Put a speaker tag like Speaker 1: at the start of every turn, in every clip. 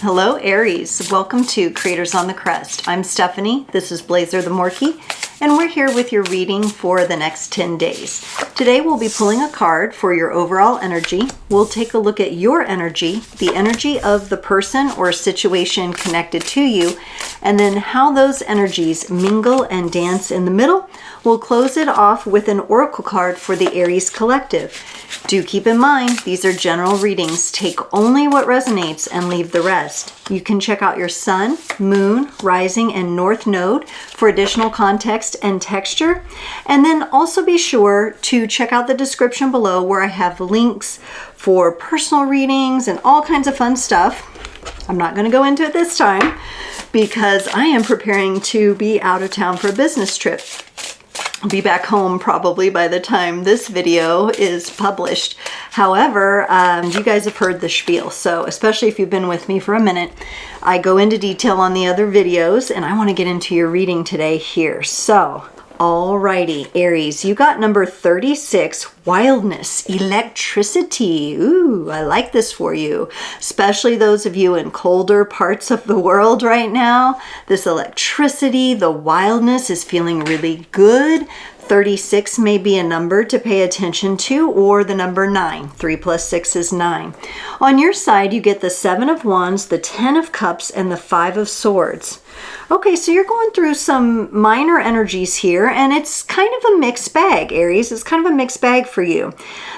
Speaker 1: Hello Aries, welcome to Creators on the Crest. I'm Stephanie, this is Blazer the Morkie, and we're here with your reading for the next 10 days. Today we'll be pulling a card for your overall energy. We'll take a look at your energy, the energy of the person or situation connected to you, and then how those energies mingle and dance in the middle. We'll close it off with an oracle card for the Aries collective. Do keep in mind, these are general readings. Take only what resonates and leave the rest. You can check out your sun, moon, rising, and north node for additional context and texture. And then also be sure to check out the description below where I have links for personal readings and all kinds of fun stuff. I'm not going to go into it this time because I am preparing to be out of town for a business trip. I'll be back home probably by the time this video is published. However, you guys have heard the spiel, so especially if you've been with me for a minute, I go into detail on the other videos, and I want to get into your reading today here. So, alrighty, Aries, you got number 36, wildness, electricity. Ooh, I like this for you, especially those of you in colder parts of the world right now. This electricity, the wildness is feeling really good. 36 may be a number to pay attention to, or the number 9. 3 plus 6 is 9. On your side, you get the 7 of Wands, the 10 of Cups, and the 5 of Swords. Okay, so you're going through some minor energies here, and it's kind of a mixed bag, Aries. It's kind of a mixed bag for you.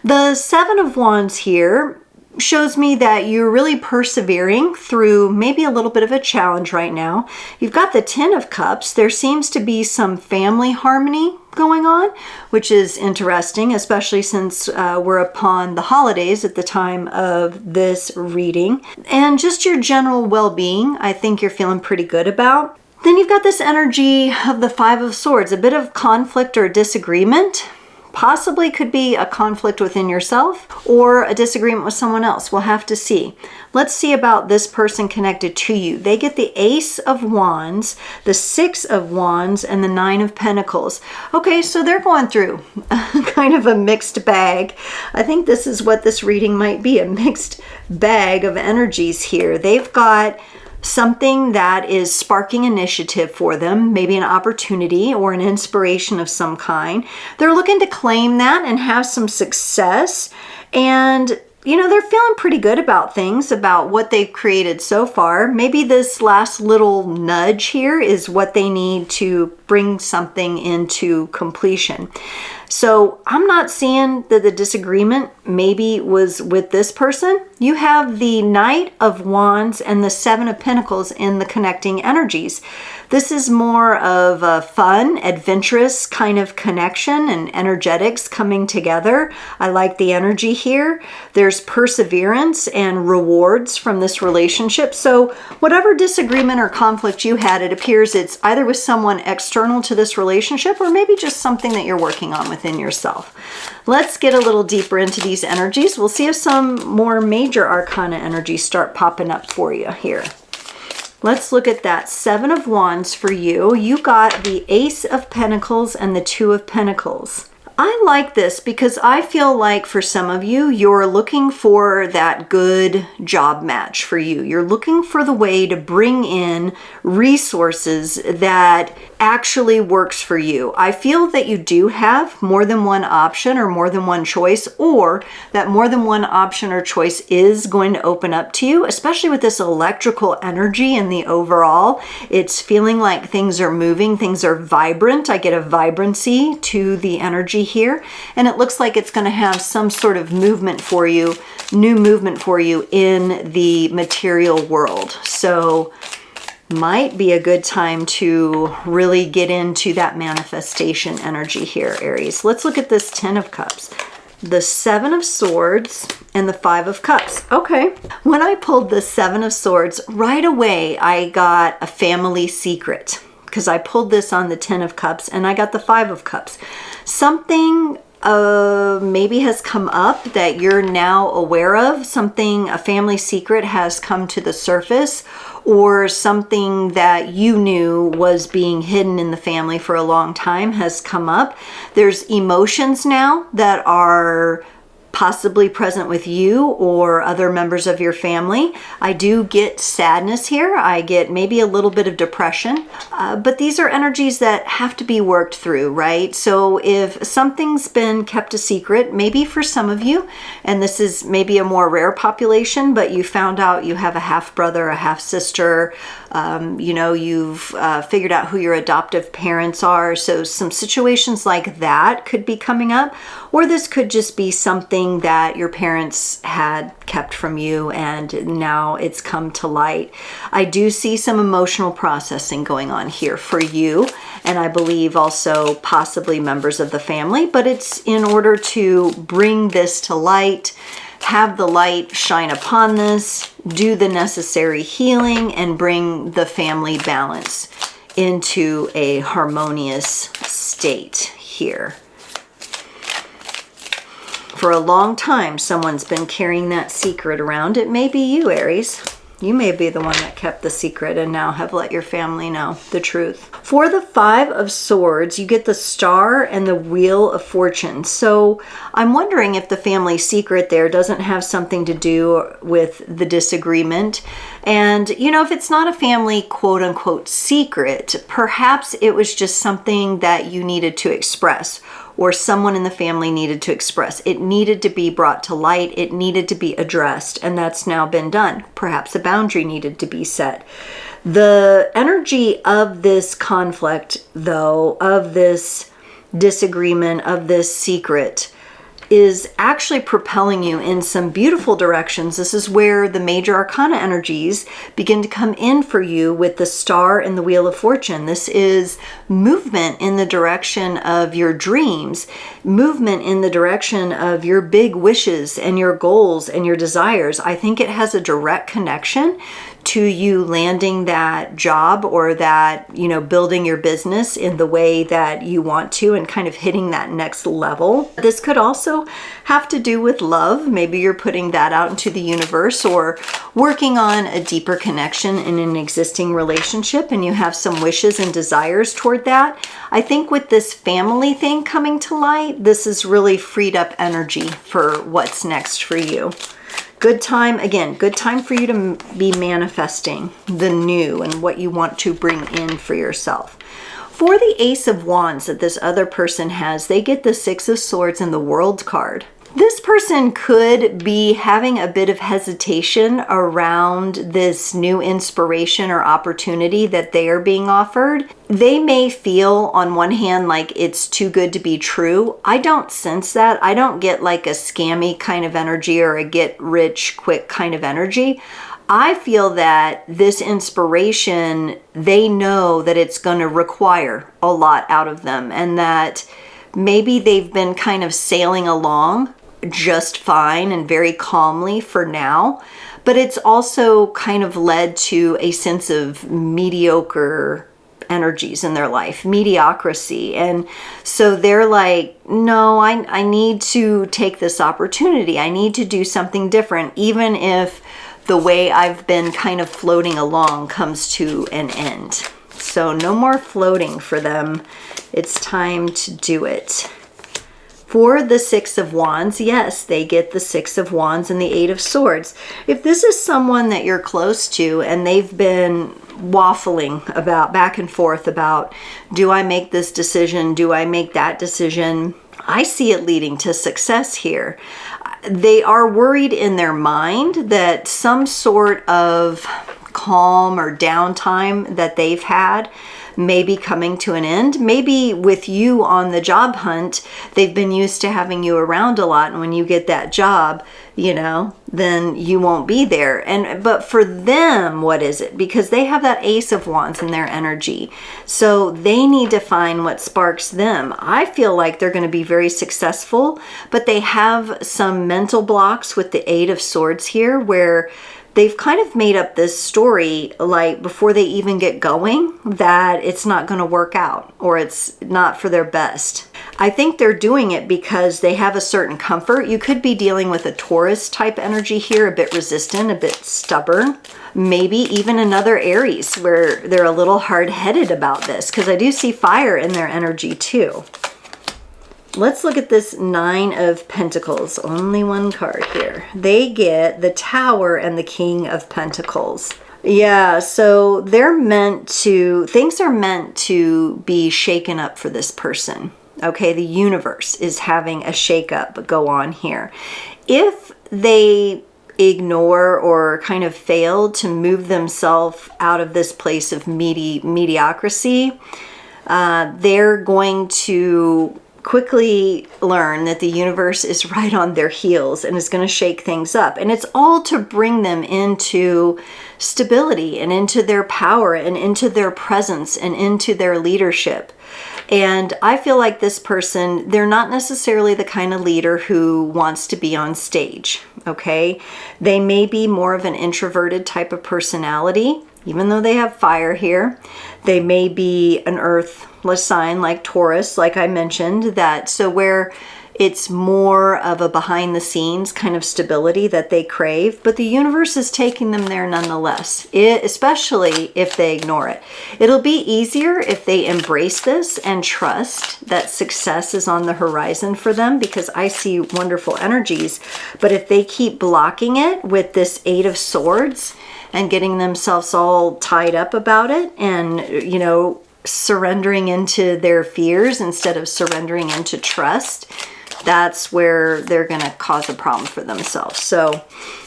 Speaker 1: The 7 of Wands here shows me that you're really persevering through maybe a little bit of a challenge right now. You've got the 10 of Cups. There seems to be some family harmony going on, which is interesting, especially since we're upon the holidays at the time of this reading. And just your general well-being, I think you're feeling pretty good about. Then you've got this energy of the 5 of Swords, a bit of conflict or disagreement. Possibly could be a conflict within yourself or a disagreement with someone else. We'll have to see. Let's see about this person connected to you. They get the Ace of Wands, the 6 of Wands, and the 9 of Pentacles. Okay, so they're going through kind of a mixed bag. I think this is what this reading might be, a mixed bag of energies here. They've got something that is sparking initiative for them, maybe an opportunity or an inspiration of some kind. They're looking to claim that and have some success. And, you know, they're feeling pretty good about things, about what they've created so far. Maybe this last little nudge here is what they need to bring something into completion. So I'm not seeing that the disagreement maybe was with this person. You have the Knight of Wands and the 7 of Pentacles in the connecting energies. This is more of a fun, adventurous kind of connection and energetics coming together. I like the energy here. There's perseverance and rewards from this relationship. So whatever disagreement or conflict you had, it appears it's either with someone external to this relationship or maybe just something that you're working on within yourself. Let's get a little deeper into these energies. We'll see if some more major arcana energies start popping up for you here. Let's look at that 7 of Wands for you. You got the Ace of Pentacles and the 2 of Pentacles. I like this because I feel like for some of you, you're looking for that good job match for you. You're looking for the way to bring in resources that actually works for you. I feel that you do have more than one option or more than one choice, or that more than one option or choice is going to open up to you, especially with this electrical energy in the overall. It's feeling like things are moving, things are vibrant. I get a vibrancy to the energy here, and it looks like it's going to have some sort of movement for you, new movement for you in the material world. So might be a good time to really get into that manifestation energy here, Aries. Let's look at this 10 of Cups, the 7 of Swords, and the 5 of Cups. Okay, when I pulled the 7 of Swords, right away I got a family secret because I pulled this on the 10 of Cups and I got the 5 of Cups. Something maybe has come up that you're now aware of. Something, a family secret has come to the surface, or something that you knew was being hidden in the family for a long time has come up. There's emotions now that are possibly present with you or other members of your family. I do get sadness here. I get maybe a little bit of depression, but these are energies that have to be worked through, right? So if something's been kept a secret, maybe for some of you, and this is maybe a more rare population, but you found out you have a half brother, a half sister, you've figured out who your adoptive parents are. So some situations like that could be coming up, or this could just be something that your parents had kept from you and now it's come to light. I do see some emotional processing going on here for you, and I believe also possibly members of the family, but it's in order to bring this to light, have the light shine upon this, do the necessary healing, and bring the family balance into a harmonious state here. For a long time, someone's been carrying that secret around. It may be you, Aries. You may be the one that kept the secret and now have let your family know the truth. For the Five of Swords, you get the Star and the Wheel of Fortune. So I'm wondering if the family secret there doesn't have something to do with the disagreement. And, if it's not a family quote unquote secret, perhaps it was just something that you needed to express, or someone in the family needed to express. It needed to be brought to light. It needed to be addressed, and that's now been done. Perhaps a boundary needed to be set. The energy of this conflict, though, of this disagreement, of this secret, is actually propelling you in some beautiful directions. This is where the major arcana energies begin to come in for you with the Star and the Wheel of Fortune. This is movement in the direction of your dreams, movement in the direction of your big wishes and your goals and your desires. I think it has a direct connection to you landing that job, or that, building your business in the way that you want to and kind of hitting that next level. This could also have to do with love. Maybe you're putting that out into the universe, or working on a deeper connection in an existing relationship, and you have some wishes and desires toward that. I think with this family thing coming to light, this is really freed up energy for what's next for you. Good time, again, good time for you to be manifesting the new and what you want to bring in for yourself. For the Ace of Wands that this other person has, they get the Six of Swords and the World card. This person could be having a bit of hesitation around this new inspiration or opportunity that they are being offered. They may feel on one hand like it's too good to be true. I don't sense that. I don't get like a scammy kind of energy or a get rich quick kind of energy. I feel that this inspiration, they know that it's going to require a lot out of them, and that maybe they've been kind of sailing along just fine and very calmly for now, but it's also kind of led to a sense of mediocre energies in their life, mediocrity. And so they're like, no, I need to take this opportunity. I need to do something different, even if the way I've been kind of floating along comes to an end. So no more floating for them. It's time to do it. For the Six of Wands, yes, they get the Six of Wands and the Eight of Swords. If this is someone that you're close to and they've been waffling about back and forth about, do I make this decision? Do I make that decision? I see it leading to success here. They are worried in their mind that some sort of calm or downtime that they've had may be coming to an end. Maybe with you on the job hunt, they've been used to having you around a lot, and when you get that job, then you won't be there. But for them, what is it? Because they have that Ace of Wands in their energy. So they need to find what sparks them. I feel like they're going to be very successful, but they have some mental blocks with the Eight of Swords here, where they've kind of made up this story, like before they even get going, that it's not going to work out or it's not for their best. I think they're doing it because they have a certain comfort. You could be dealing with a Taurus type energy here, a bit resistant, a bit stubborn. Maybe even another Aries where they're a little hard-headed about this, because I do see fire in their energy too. Let's look at this Nine of Pentacles. Only one card here. They get the Tower and the King of Pentacles. Yeah, so things are meant to be shaken up for this person. Okay, the universe is having a shakeup go on here. If they ignore or kind of fail to move themselves out of this place of mediocrity, they're going to quickly learn that the universe is right on their heels and is going to shake things up. And it's all to bring them into stability and into their power and into their presence and into their leadership. And I feel like this person, they're not necessarily the kind of leader who wants to be on stage, okay? They may be more of an introverted type of personality, even though they have fire here. They may be an earthless sign like Taurus, like I mentioned, so where it's more of a behind the scenes kind of stability that they crave, but the universe is taking them there nonetheless, especially if they ignore it. It'll be easier if they embrace this and trust that success is on the horizon for them, because I see wonderful energies. But if they keep blocking it with this Eight of Swords and getting themselves all tied up about it and, surrendering into their fears instead of surrendering into trust, that's where they're going to cause a problem for themselves. So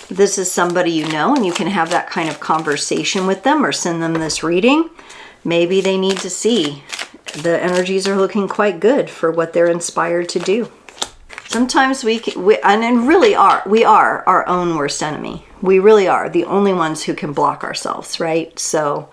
Speaker 1: this is somebody you know, and you can have that kind of conversation with them or send them this reading. Maybe they need to see the energies are looking quite good for what they're inspired to do. Sometimes we really are our own worst enemy. We really are the only ones who can block ourselves, right? So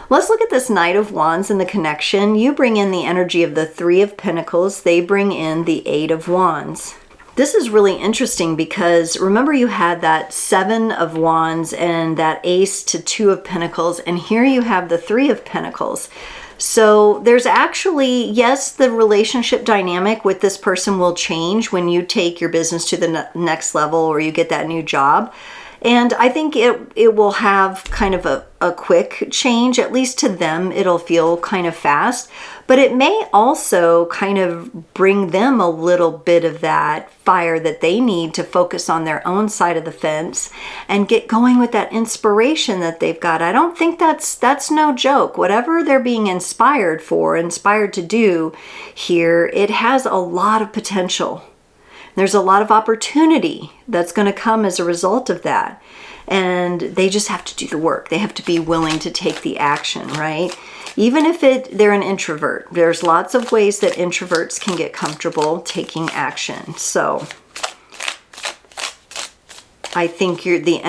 Speaker 1: let's look at this Knight of Wands and the connection. You bring in the energy of the Three of Pentacles. They bring in the Eight of Wands. This is really interesting because remember you had that Seven of Wands and that Ace to Two of Pentacles, and here you have the Three of Pentacles. So there's actually, yes, the relationship dynamic with this person will change when you take your business to the next level or you get that new job. And I think it will have kind of a quick change, at least to them. It'll feel kind of fast, but it may also kind of bring them a little bit of that fire that they need to focus on their own side of the fence and get going with that inspiration that they've got. I don't think that's no joke. Whatever they're being inspired to do here, it has a lot of potential. There's a lot of opportunity that's going to come as a result of that. And they just have to do the work. They have to be willing to take the action, right? Even if they're an introvert, there's lots of ways that introverts can get comfortable taking action. So I think the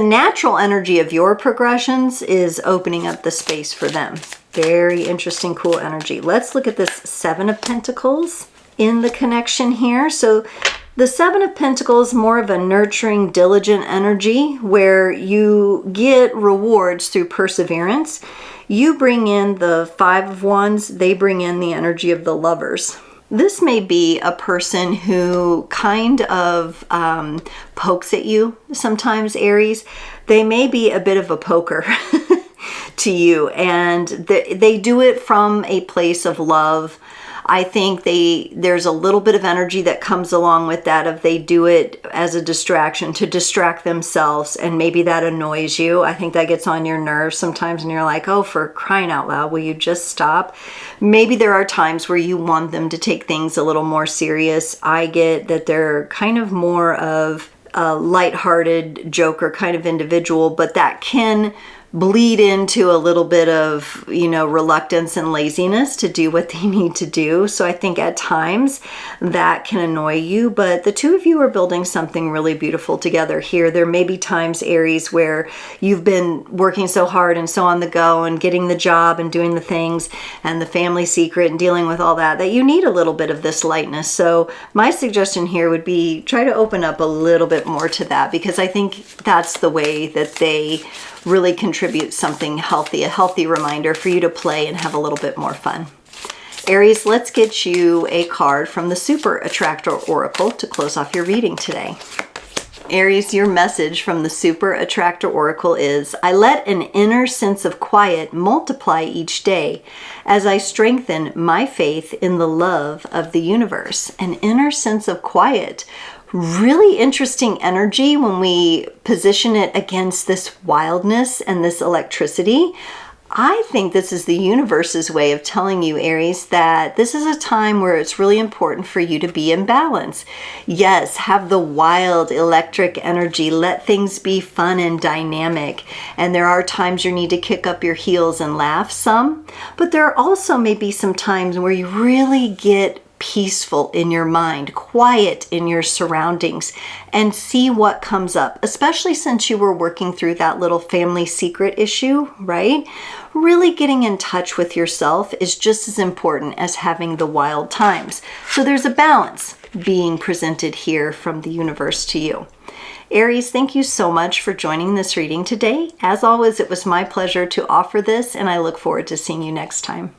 Speaker 1: natural energy of your progressions is opening up the space for them. Very interesting, cool energy. Let's look at this Seven of Pentacles in the connection here. So the Seven of Pentacles, more of a nurturing, diligent energy where you get rewards through perseverance. You bring in the Five of Wands, they bring in the energy of the Lovers. This may be a person who kind of pokes at you sometimes, Aries. They may be a bit of a poker to you, and they do it from a place of love. I think there's a little bit of energy that comes along with that if they do it as a distraction to distract themselves, and maybe that annoys you. I think that gets on your nerves sometimes and you're like, oh, for crying out loud, will you just stop? Maybe there are times where you want them to take things a little more serious. I get that they're kind of more of a lighthearted joker kind of individual, but that can bleed into a little bit of, reluctance and laziness to do what they need to do. So I think at times that can annoy you, but the two of you are building something really beautiful together here. There may be times, Aries, where you've been working so hard and so on the go and getting the job and doing the things and the family secret and dealing with all that you need a little bit of this lightness. So my suggestion here would be try to open up a little bit more to that, because I think that's the way that they really contribute something healthy, a healthy reminder for you to play and have a little bit more fun. Aries, let's get you a card from the Super Attractor Oracle to close off your reading today. Aries, your message from the Super Attractor Oracle is, I let an inner sense of quiet multiply each day as I strengthen my faith in the love of the universe. An inner sense of quiet. Really interesting energy when we position it against this wildness and this electricity. I think this is the universe's way of telling you, Aries, that this is a time where it's really important for you to be in balance. Yes, have the wild electric energy. Let things be fun and dynamic. And there are times you need to kick up your heels and laugh some. But there are also maybe some times where you really get peaceful in your mind, quiet in your surroundings, and see what comes up, especially since you were working through that little family secret issue, right? Really getting in touch with yourself is just as important as having the wild times. So there's a balance being presented here from the universe to you. Aries, thank you so much for joining this reading today. As always, it was my pleasure to offer this, and I look forward to seeing you next time.